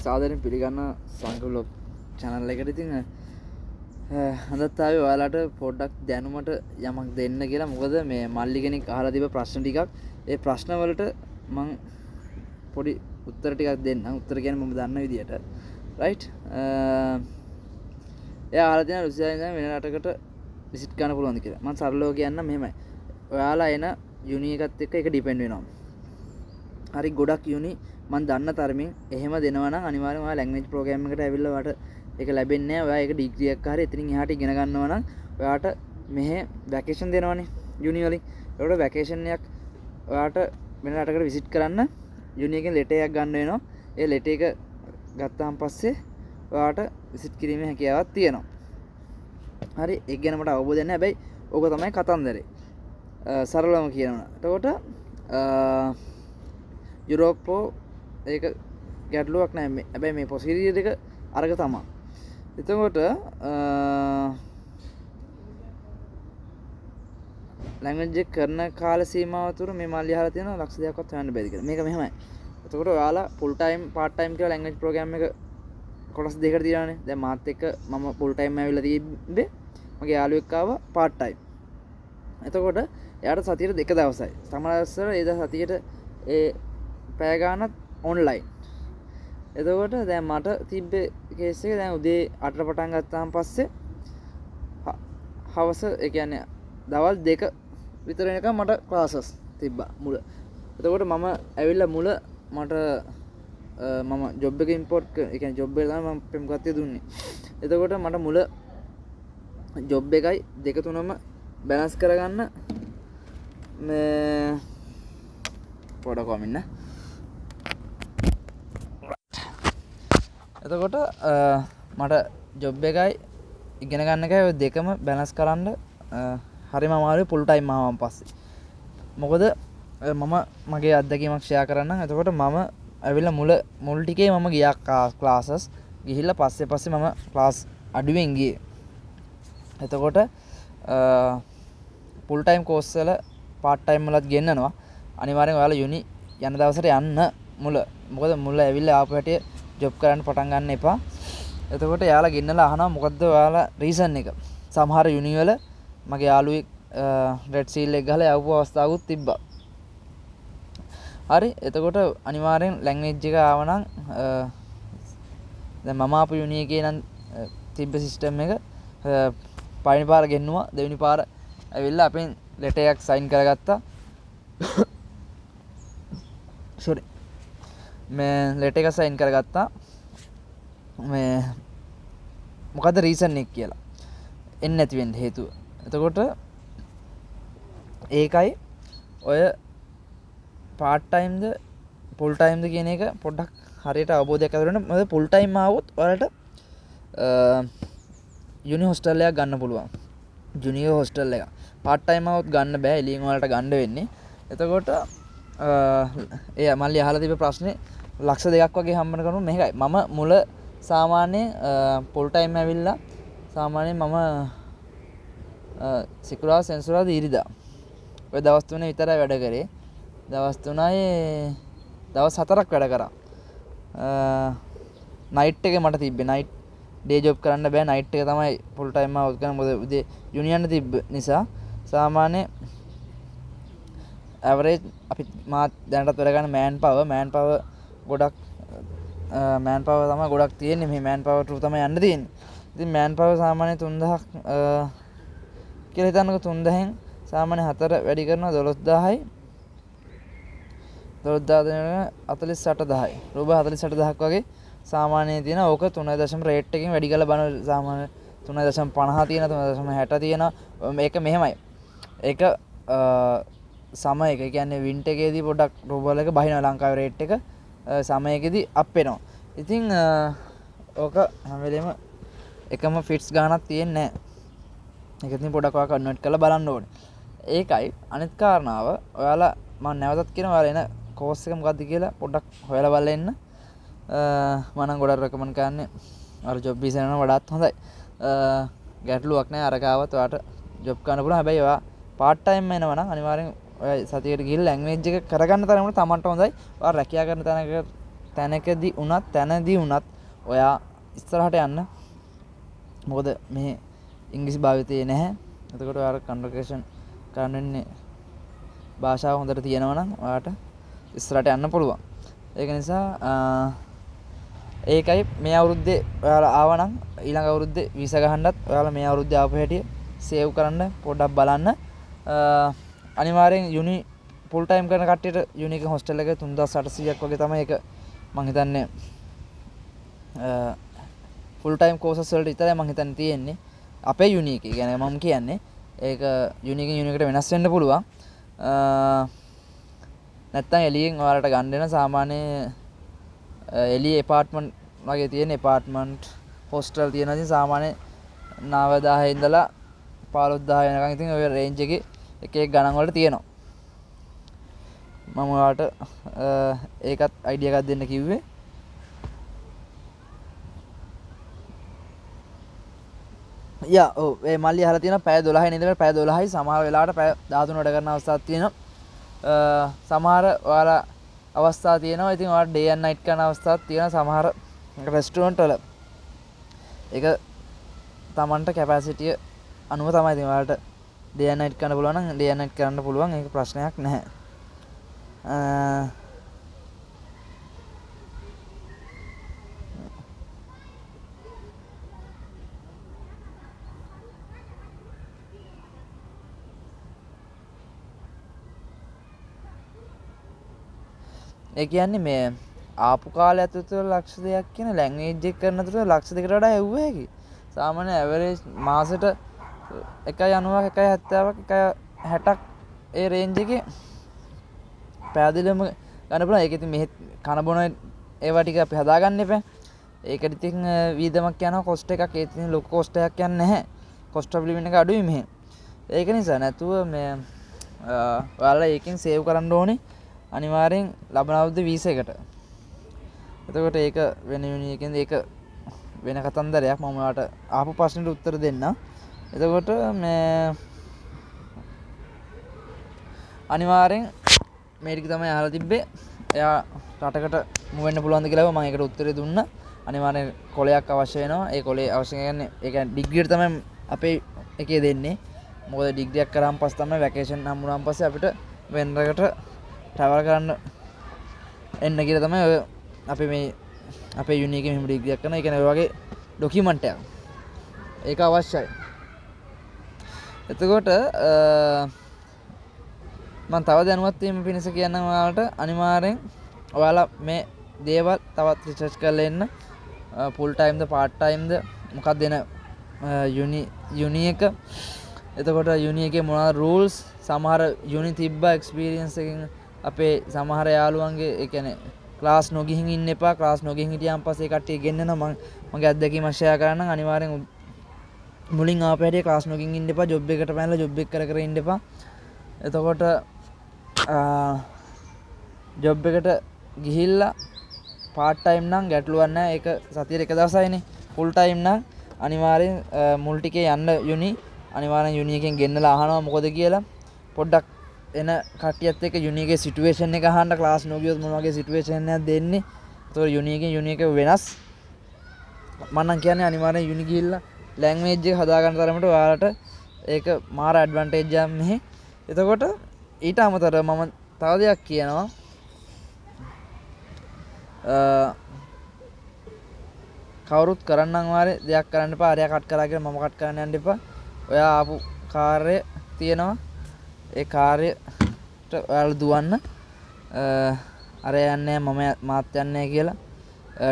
සාදරයෙන් පිළිගන්න සංගලොක් channel එකට. ඉතින් අදත් ආවේ ඔයාලට පොඩ්ඩක් දැනුමට යමක් දෙන්න කියලා. මොකද මේ මල්ලි කෙනෙක් අහලා තිබ්බ ප්‍රශ්න ටිකක්. ඒ ප්‍රශ්න වලට මම පොඩි උත්තර ටිකක් දෙන්නම්. උත්තර කියන්නේ මම දන්න විදියට. රයිට්. එයා අහලා තියෙනවා රුසියාවේ ඉඳන් වෙන රටකට විසිට් කරන්න පුළුවන්ද කියලා. මම සරලව කියන්නම් මෙහෙමයි. ඔයාලා එන යුනි එකත් එක්ක ඒක ඩිපෙන්ඩ් වෙනවා. හරි ගොඩක් යුනි මම දන්න තරමින් එහෙම දෙනවා නම් අනිවාර්යෙන්ම ඔයා ලැන්ග්වේජ් ප්‍රෝග්‍රෑම් එකට ඇවිල්ලා ඔයාට ඒක ලැබෙන්නේ නැහැ. ඔයා ඒක ඩිග්‍රී එකක් හරි එතනින් එහාට ඉගෙන ගන්නවා නම් ඔයාට මෙහෙ වැකේෂන් දෙනවනේ යුනි වලින්. ඒකට වැකේෂන් එකක් ඔයාට වෙන රටකට විසිට් කරන්න යුනි එකෙන් ලෙටර් එකක් ගන්න වෙනවා. ඒ ලෙටර් එක ගත්තාන් පස්සේ ඔයාට විසිට් කිරීමේ හැකියාවක් තියෙනවා. හරි ඒක ගැන මට අවබෝධයක් නැහැ. හැබැයි ඕක තමයි කතන්දරේ. සරලවම කියනවා. එතකොට යුරෝපෝ ඒක ගැටලුවක් නැහැ. හැබැයි මේ ප්‍රොසීජර් එක අරක තමයි. එතකොට ලැන්ග්වේජ් එක කරන කාල සීමාව තුර මේ මල්ලි අහලා තියෙනවා ලක්ෂ දෙකක්වත් හොයන්න බැරිද කියලා. මේක මෙහෙමයි. එතකොට ඔයාලා ෆුල් ටයිම් පාර්ට් ටයිම් කියලා ලැන්ග්වේජ් ප්‍රෝග්‍රෑම් එක කොටස් දෙකකට දිනවනේ. දැන් මාත් එක්ක මම ෆුල් ටයිම් ඇවිල්ලා තිබ්බේ. මගේ යාළුවෙක් ආවා පාර්ට් ටයිම්. එතකොට එයාට සතියට 2 දවසයි. සමහරවල් ඒ සතියට ඒ පැය ගානක් ඔන්ලයින්. එතකොට දැන් මට තිබ්බේ කේස් එක දැන් උදේ 8ට පටන් ගත්තාන් පස්සේ හවස ඒ කියන්නේ දවල් 2 විතර වෙනකම් මට ක්ලාසස් තිබ්බා මුල. එතකොට මම ඇවිල්ලා මුල මට මම ජොබ් එක ඉම්පෝට් ඒ කියන්නේ ජොබ් එක තමයි මම පෙම් ගත්තේ දුන්නේ. එතකොට මට මුල ජොබ් එකයි දෙක තුනම බැලන්ස් කරගන්න මේ පොඩ කොමින්න. එතකොට මට ජොබ් එකයි ඉගෙන ගන්න එකයි ඔය දෙකම බැලන්ස් කරන්න හරිම අමාරුයි ෆුල් ටයිම් ආවම පස්සේ. මොකද මම මගේ අත්දැකීමක් ෂෙයා කරන්නම්. එතකොට මම ඇවිල්ලා මුල් ටිකේ මම ගියා ක්ලාසස් ගිහිල්ලා පස්සේ මම ක්ලාස් අඩුවෙන් ගියේ. එතකොට ෆුල් ටයිම් කෝස් වල පාර්ට් ටයිම් වලත් ගෙන්නනවා. අනිවාර්යෙන් ඔයාලා යුනි යන දවසට යන්න මුල. මොකද මුල ඇවිල්ලා ආපු හැටි ජොබ් කරන්න පටන් ගන්න එපා. එතකොට යාලා ගෙන්නලා අහනවා මොකද්ද ඔයාලා රීසන් එක. සමහර යුනි වල මගේ යාළුවෙක් රෙඩ් සීල් එක ගහලා යවපු අවස්ථාවකුත් තිබ්බා. හරි එතකොට අනිවාර්යෙන් ලැන්ග්වේජ් එක ආවනම් දැන් මම ආපු යුනි එකේ නම් තිබ්බ සිස්ටම් එක පළවෙනි පාර ගෙන්නුවා. දෙවෙනි පාර ඇවිල්ලා අපෙන් ලෙටර් එකක් සයින් කරගත්තා. sorry මේ ලෙටර් එක සයින් කරගත්තා. මේ මොකද්ද රීසන් එක කියලා. එන්නේ නැති වෙන්න හේතුව. එතකොට ඒකයි ඔය පාර්ට් ටයිම්ද ෆුල් ටයිම්ද කියන එක පොඩ්ඩක් හරියට අවබෝධයක් ඇති වෙන්න. මොකද ෆුල් ටයිම් ආවොත් ඔයාලට යුනි හොස්ටල් එකක් ගන්න පුළුවන්. ජුනියර් හොස්ටල් එක. පාර්ට් ටයිම් આવොත් ගන්න බෑ. එළියෙන් ඔයාලට ගන්න වෙන්නේ. එතකොට එයා මල්ලි අහලා තිබ්බ ප්‍රශ්නේ ලක්ෂ 2ක් වගේ හම්බන කරුණු මේකයි. මම මුල සාමාන්‍ය ෆුල් ටයිම් ඇවිල්ලා සාමාන්‍යයෙන් මම සිකුරාදා සෙන්සුරාදා ඉරිදා ඔය දවස් 3 විතරයි වැඩ කරේ. දවස් 3යි දවස් 4ක් වැඩ කරා. නයිට් එක මට තිබ්බේ. නයිට් ඩේ ජොබ් කරන්න බෑ. නයිට් එක තමයි ෆුල් ටයිම් આવුත් කරන. මොකද උදේ යුනියන් තිබ්බ නිසා සාමාන්‍ය ඇවරේජ් අපි මාත් දැනටත් වැඩ ගන්න මෑන් පවර් ගොඩක් මෑන් පවර් තමයි ගොඩක් තියෙන්නේ. මේ මෑන් පවර් ටූ තමයි යන්න තියෙන්නේ. ඉතින් මෑන් පවර් සාමාන්‍ය 3000ක් කියලා හිතන්නකෝ. 3000න් සාමාන්‍ය 4 වැඩි කරනවා 12000යි. 12000 48000යි. රූප 48000ක් වගේ සාමාන්‍ය තියෙන. ඕක 3.0 රේට් එකකින් වැඩි කරලා බලන සාමාන්‍ය 3.50 තියෙන 3.60 තියෙන. මේක මෙහෙමයි. ඒක සමයක කියන්නේ වින්ටර් එකේදී පොඩ්ඩක් රූබල් එක බහිනවා. ලංකාවේ රේට් එක සමයකදී අප් වෙනවා. ඉතින් ඕක හැම වෙලෙම එකම ෆිට්ස් ගානක් තියෙන්නේ නැහැ. ඒක ඉතින් පොඩ්ඩක් ඔයා කන්වර්ට් කරලා බලන්න ඕනේ. ඒකයි අනිත් කාරණාව. ඔයාලා මම නැවතත් කියනවා ඔයාලා එන කෝස් එක මොකද්ද කියලා පොඩ්ඩක් හොයලා බලලා එන්න. මම නම් ගොඩක් රෙකමන්ඩ් කරන්නේ අර ජොබ් වීසා යනවා වඩාත් හොඳයි. ගැටලුවක් නැහැ. අර කාවත් ඔයාට ජොබ් කරන්න පුළුවන්. හැබැයි ඔයා පාර්ට් ටයිම් එනවා නම් අනිවාර්යෙන් ඔය සතියේට ගිහිල්ලා ලැන්ග්වේජ් එක කරගන්න තරමට තමන්ට හොඳයි. ඔයා රැකියා කරන තැනදී වුණත් ඔයා ඉස්සරහට යන්න. මොකද මේ ඉංග්‍රීසි භාවිතයේ නැහැ. එතකොට ඔයාලා කන්වර්සේෂන් කරන්න වෙන්නේ භාෂාව හොඳට තියෙනවා නම් ඔයාට ඉස්සරහට යන්න පුළුවන්. ඒක නිසා ඒකයි මේ අවුරුද්දේ ඔයාලා ආවනම් ඊළඟ අවුරුද්දේ වීසා ගහන්නත් ඔයාලා මේ අවුරුද්දේ ආපු හැටි සේව් කරන්න පොඩ්ඩක් බලන්න. අනිවාර්යෙන් යුනි ෆුල් ටයිම් කරන කට්ටියට යුනික හොස්ටල් එක 3800ක් වගේ තමයි. ඒක මං හිතන්නේ ෆුල් ටයිම් කෝසස් වලට විතරයි මං හිතන්නේ තියෙන්නේ. අපේ යුනික කියන්නේ මම කියන්නේ ඒක යුනිකින් යුනිකට වෙනස් වෙන්න පුළුවන්. නැත්තම් එළියෙන් ඔයාලට ගන්න දෙන සාමාන්‍ය එළියේ එපාර්ට්මන්ට් වගේ තියෙන එපාර්ට්මන්ට් හොස්ටල් තියෙනවා. ඉතින් සාමාන්‍ය 9000 ඉඳලා 15000 වෙනකන් ඉතින් ඔය රේන්ජ් එකේ එක ගණන් වලට තියෙනවා. මම ඔයාලට ඒකත් අයිඩියා එකක් දෙන්න කිව්වේ. ඔව් ඒ මල්ලි අහලා තියෙනවා පැය 12 ඉඳලා පැය 12යි සමහර වෙලාවට පැය 13 වැඩ කරන අවස්ථාවක් තියෙනවා. සමහර ඔයාලා අවස්ථා තියෙනවා. ඉතින් ඔයාලා ඩේ ඇන්ඩ් නයිට් කරන අවස්ථාවක් තියෙනවා සමහර රෙස්ටුරන්ට් වල. ඒක Tamanට කැපැසිටිය අනුව තමයි. ඉතින් ඔයාලට ඩේ ඇන්ඩ් නයිට් කරන්න පුළුවන් නම් ඩේ ඇන්ඩ් නයිට් කරන්න පුළුවන්. ඒක ප්‍රශ්නයක් නැහැ. ඒ කියන්නේ මේ ආපු කාලය ඇතුළත ලක්ෂ 2ක් කියන ලැන්ග්වේජ් එක කරන අතර ලක්ෂ 2කට වඩා ඇව්ව හැකි. සාමාන්‍ය ඇවරේජ් මාසෙට 1.90ක් 1.70ක් 1.60ක් ඒ රේන්ජ් එකේ පැහැදිලිවම ගන්න පුළුවන්. ඒක ඉතින් මෙහෙ කන බොන ඒවා ටික අපි හදාගන්න එපා. ඒකට ඉතින් වීදමක් යනවා කොස්ට් එකක්. ඒ ඉතින් ලොකු කොස්ට් එකක් යන්නේ නැහැ. කොස්ට් ඔෆ් ලිවින් එක අඩුයි මෙහෙ. ඒක නිසා නැතුව මේ ඔයාලා ඒකෙන් සේව් කරන්න ඕනේ අනිවාර්යෙන් ලබන අවුරුද්දේ වීසා එකට. එතකොට ඒක වෙන යුනියකින්ද ඒක වෙන කතන්දරයක්. මම ඔයාලට ආපු ප්‍රශ්නෙට උත්තර දෙන්න. එතකොට මේ අනිවාර්යෙන් මේ ටික තමයි අහලා තිබ්බේ. එයා රටකට මු වෙන්න පුළුවන්ද කියලා මම ඒකට උත්තරේ දුන්නා. අනිවාර්යෙන් කොලයක් අවශ්‍ය වෙනවා. ඒ කොලේ අවශ්‍ය කියන්නේ ඒ කියන්නේ ඩිග්‍රියට තමයි අපේ එකේ දෙන්නේ. මොකද ඩිග්‍රියක් කරාන් පස්සේ තමයි වැකේෂන් හම්බුනාන් පස්සේ අපිට වෙන රටකට ට්‍රැවල් කරන්න එන්න කියලා තමයි ඔය අපේ මේ අපේ යුනියක මෙහෙම ඩිග්‍රියක් කරන. ඒ කියන්නේ ඔය වගේ ඩොකියුමන්ට් එකක්. ඒක අවශ්‍යයි. එතකොට මම තව දැනුවත් වීම පිණිස කියන්නම් ඔයාලට අනිවාර්යෙන් ඔයාලා මේ දේවල් තවත් රිසර්ච් කරලා එන්න. ෆුල් ටයිම්ද පාර්ට් ටයිම්ද මොකක්ද දෙන යුනි එක. එතකොට යුනි එකේ මොනවද රූල්ස් සමහර යුනි තිබ්බා එක්ස්පීරියන්ස් එකකින් අපේ සමහර යාළුවන්ගේ ඒ කියන්නේ ක්ලාස් නොගිහින් ඉන්න එපා. ක්ලාස් නොගිහින් හිටියාන් පස්සේ කට්ටිය ගෙන්නනවා. මගේ අත්දැකීම ෂෙයා කරන්න. අනිවාර්යෙන් මුලින් ආපු හැටි ක්ලාස් නොගිහින් ඉන්න එපා. ජොබ් එකට පැනලා ජොබ් එක කර කර ඉන්න එපා. එතකොට ජොබ් එකට ගිහිල්ලා පාර්ට් ටයිම් නම් ගැටලුවක් නැහැ. ඒක සතියේ එක දවසයිනේ. ෆුල් ටයිම් නම් අනිවාර්යෙන් මුල් ටිකේ යන්න යුනි. අනිවාර්යෙන් යුනි එකෙන් ගෙන්නලා අහනවා මොකද කියලා. පොඩ්ඩක් එන කට්ටියත් එක්ක යුනි එකේ සිටුේෂන් එක අහන්න. ක්ලාස් නොගියොත් මොන වගේ සිටුේෂන් එකක් දෙන්නේ. ඒතකොට යුනි එකෙන් යුනි එක වෙනස්. මම නම් කියන්නේ අනිවාර්යෙන් යුනි ගිහිල්ලා ලැන්ග්වේජ් එක හදා ගන්න තරමට ඔයාලට ඒක මාර ඇඩ්වාන්ටේජ් එකක් මෙහි. එතකොට ඊට අමතරව මම තව දෙයක් කියනවා. කවුරුත් කරන්නම් වාරේ දෙයක් කරන්න එපා. අරයා කට් කරා කියලා මම කට් කරන්න යන්න එපා. ඔයා ආපු කාර්යය තියෙනවා. ඒ කාර්යයට ඔයාලා දුවන්න. අරයා යන්නේ මම මාත් යන්නේ කියලා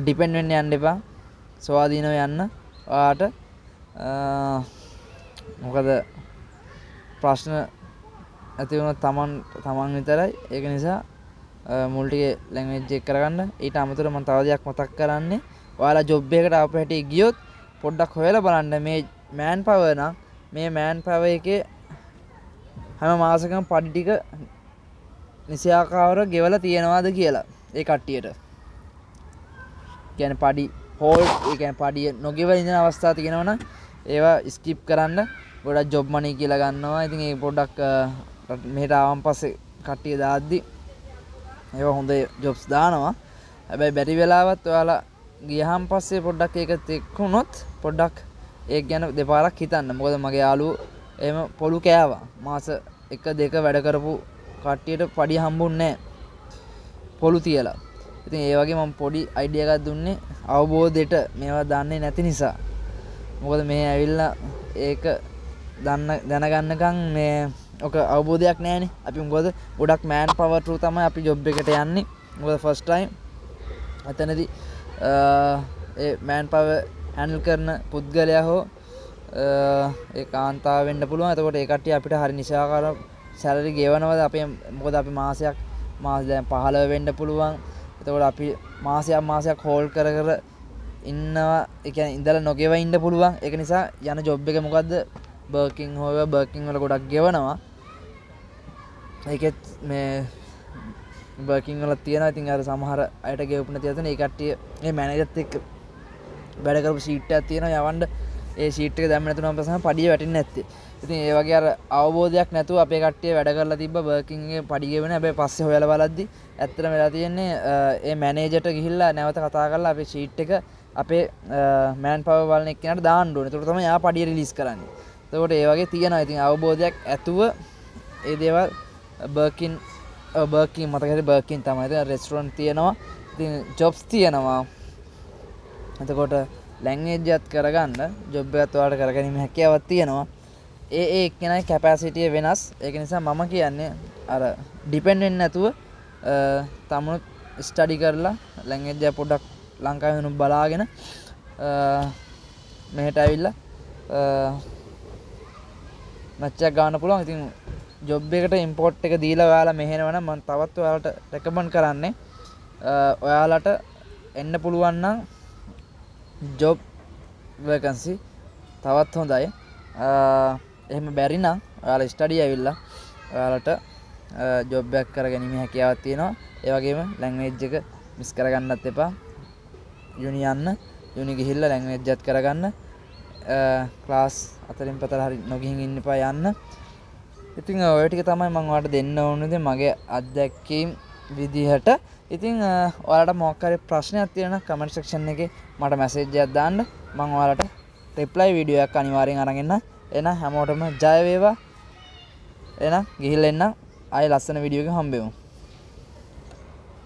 ඩිපෙන්ඩ් වෙන්න යන්න එපා. ස්වාධීනව යන්න. ඔයාට මොකද ප්‍රශ්න ඇති වුණොත් තමන් විතරයි. ඒක නිසා මුල් ටිකේ ලැන්ග්වේජ් එක කරගන්න. ඊට අමතරව මම තව දෙයක් මතක් කරන්නේ ඔයාලා ජොබ් එකකට ආපු හැටි ගියොත් පොඩ්ඩක් හොයලා බලන්න මේ මෑන් පවර් නම් මේ මෑන් පවර් එකේ හැම මාසෙකම පඩි ටික නිසියාකාරව ගෙවලා තියනවාද කියලා ඒ කට්ටියට. කියන්නේ පඩි හෝල්ඩ් ඒ කියන්නේ පඩිය නොගෙවලා ඉඳන අවස්ථා තියෙනවනම් ඒවා ස්කිප් කරන්න. ගොඩක් ජොබ් මනි කියලා ගන්නවා. ඉතින් ඒ පොඩ්ඩක් මෙහෙට ආවන් පස්සේ කට්ටිය දාද්දි ඒවා හොඳ ජොබ්ස් දානවා. හැබැයි බැරි වෙලාවත් ඔයාලා ගියහම පස්සේ පොඩ්ඩක් ඒක තෙක්ුණොත් පොඩ්ඩක් ඒක ගැන දෙපාරක් හිතන්න. මොකද මගේ යාළුවෝ එහෙම පොලු කෑවා. මාස 1-2 වැඩ කරපු කට්ටියට පඩිය හම්බුන්නේ නැහැ පොලු තියලා. ඉතින් ඒ වගේ මම පොඩි අයිඩියා එකක් දුන්නේ අවබෝධයට මේවා දන්නේ නැති නිසා. මොකද මේ ඇවිල්ලා ඒක දැනගන්නකම් මේ ඔක අවබෝධයක් නැහැනේ. අපි මොකද ගොඩක් මෑන් පවර් ට්‍රු තමයි අපි ජොබ් එකට යන්නේ. මොකද ෆස්ට් ටයිම් එතනදී ඒ මෑන් පවර් හැන්ඩල් කරන පුද්ගලයා හෝ ඒ කාන්තාව වෙන්න පුළුවන්. එතකොට ඒ කට්ටිය අපිට හරි නිසාකාර සැලරි ගෙවනවද අපේ මොකද අපි මාස දැන් 15 වෙන්න පුළුවන්. එතකොට අපි මාසයක් හෝල්ඩ් කර ඉන්නවා. ඒ කියන්නේ ඉඳලා නොගෙව ඉන්න පුළුවන්. ඒක නිසා යන ජොබ් එක මොකද්ද බර්කින් වල ගොඩක් ගෙවනවා. ඒකෙත් මේ බර්කින් වල තියෙනවා. ඉතින් අර සමහර අයට ගෙවපු නැති අතන ඒ කට්ටිය මේ මැනේජර්ත් එක්ක වැඩ කරපු ෂීට් එකක් තියෙනවා යවන්න. ඒ ෂීට් එක දැම්ම නැතුනම තමයි පඩිය වැටෙන්නේ නැත්තේ. ඉතින් ඒ වගේ අර අවබෝධයක් නැතුව අපේ කට්ටිය වැඩ කරලා තිබ්බ බර්කින් එකේ පඩි ගෙවන. හැබැයි පස්සේ හොයලා බලද්දි ඇත්තටම වෙලා තියෙන්නේ ඒ මැනේජර්ට ගිහිල්ලා නැවත කතා කරලා අපේ ෂීට් එක අපේ මෑන් පවර් වලන එක්කෙනාට දාන්න ඕනේ. ඒකට තමයි යා පඩිය රිලීස් කරන්නේ. එතකොට ඒ වගේ තියෙනවා. ඉතින් අවබෝධයක් ඇතුව ඒ දේවල් බර්කින් මතක හරි බර්කින් තමයි. ඉතින් රෙස්ටොරන්ට් තියෙනවා. ඉතින් ජොබ්ස් තියෙනවා. එතකොට ලැන්ග්වේජ් එකත් කරගන්න ජොබ් එකත් ඔයාලට කරගැනීමේ හැකියාවක් තියෙනවා. ඒ එක්කෙනාගේ කැපැසිටිය වෙනස්. ඒක නිසා මම කියන්නේ අර ඩිපෙන්ඩ් වෙන්නේ නැතුව තමනුත් ස්ටඩි කරලා ලැන්ග්වේජ් එක පොඩ්ඩක් ලංකාවේ වෙනුත් බලාගෙන මෙහෙට ඇවිල්ලා මැච් එකක් ගන්න පුළුවන්. ඉතින් ජොබ් එකට ඉම්පෝට් එක දීලා ඔයාලා මෙහෙනවා නම් මම තවත් ඔයාලට රෙකමන්ඩ් කරන්නේ ඔයාලට එන්න පුළුවන් නම් ජොබ් වේකන්සි තවත් හොඳයි. එහෙම බැරි නම් ඔයාලා ස්ටඩි ඇවිල්ලා ඔයාලට ජොබ් එකක් කරගැනීමේ හැකියාවක් තියෙනවා. ඒ වගේම ලැන්ග්වේජ් එක මිස් කරගන්නත් එපා. යුනි ගිහිල්ලා ලැන්ග්වේජ් එකත් කරගන්න. ක්ලාස් 4-5 හරි නොගිහින් ඉන්න එපා යන්න. ඉතින් ඔය ටික තමයි මම ඔයාලට දෙන්න ඕනේ මගේ අත්දැකීම් විදිහට. ඉතින් ඔයාලට මොකක් හරි ප්‍රශ්නයක් තියෙනවා නම් කමෙන්ට් සෙක්ෂන් එකේ මට මැසේජ් එකක් දාන්න. මම ඔයාලට රිප්ලයි වීඩියෝ එකක් අනිවාර්යෙන් අරන් එන්න. එහෙනම් හැමෝටම ජය වේවා. එහෙනම් ගිහිල්ලා එන්න. ආයෙ ලස්සන වීඩියෝ එකකින් හම්බෙමු.